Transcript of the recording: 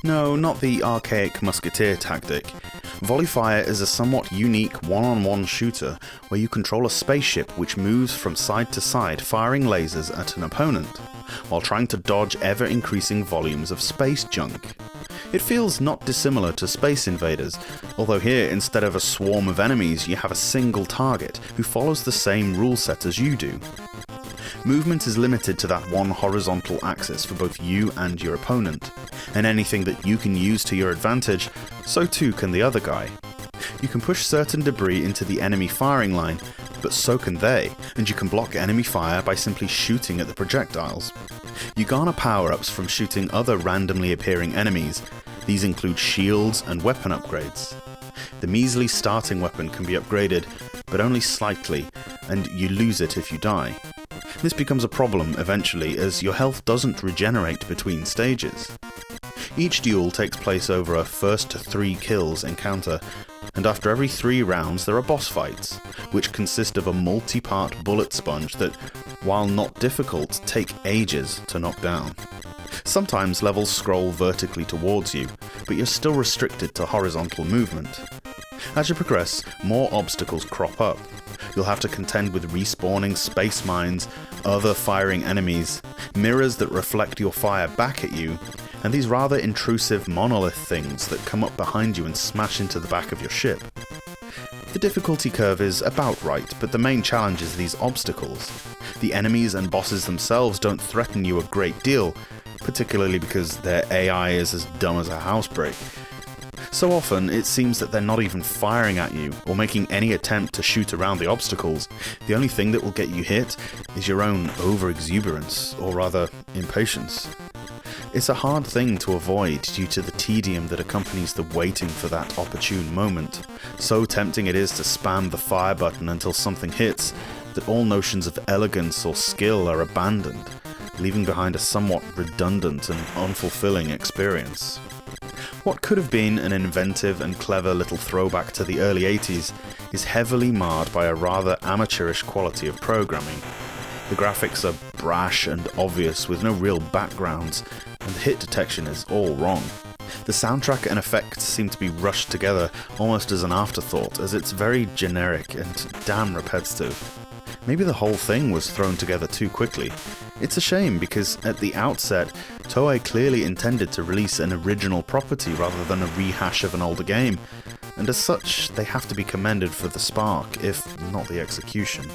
No, not the archaic musketeer tactic. Volleyfire is a somewhat unique one-on-one shooter where you control a spaceship which moves from side to side firing lasers at an opponent, while trying to dodge ever-increasing volumes of space junk. It feels not dissimilar to Space Invaders, although here instead of a swarm of enemies you have a single target who follows the same rule set as you do. Movement is limited to that one horizontal axis for both you and your opponent, and anything that you can use to your advantage, so too can the other guy. You can push certain debris into the enemy firing line, but so can they, and you can block enemy fire by simply shooting at the projectiles. You garner power-ups from shooting other randomly appearing enemies. These include shields and weapon upgrades. The measly starting weapon can be upgraded, but only slightly, and you lose it if you die. This becomes a problem eventually, as your health doesn't regenerate between stages. Each duel takes place over a first to 3 kills encounter, and after every 3 rounds there are boss fights, which consist of a multi-part bullet sponge that, while not difficult, take ages to knock down. Sometimes levels scroll vertically towards you, but you're still restricted to horizontal movement. As you progress, more obstacles crop up. You'll have to contend with respawning space mines, other firing enemies, mirrors that reflect your fire back at you, and these rather intrusive monolith things that come up behind you and smash into the back of your ship. The difficulty curve is about right, but the main challenge is these obstacles. The enemies and bosses themselves don't threaten you a great deal, particularly because their AI is as dumb as a housebreak. So often, it seems that they're not even firing at you, or making any attempt to shoot around the obstacles. The only thing that will get you hit is your own over-exuberance, or rather, impatience. It's a hard thing to avoid due to the tedium that accompanies the waiting for that opportune moment. So tempting it is to spam the fire button until something hits, that all notions of elegance or skill are abandoned, leaving behind a somewhat redundant and unfulfilling experience. What could have been an inventive and clever little throwback to the early 80s is heavily marred by a rather amateurish quality of programming. The graphics are brash and obvious with no real backgrounds, and the hit detection is all wrong. The soundtrack and effects seem to be rushed together almost as an afterthought, as it's very generic and damn repetitive. Maybe the whole thing was thrown together too quickly. It's a shame because at the outset, Toei clearly intended to release an original property rather than a rehash of an older game, and as such, they have to be commended for the spark, if not the execution.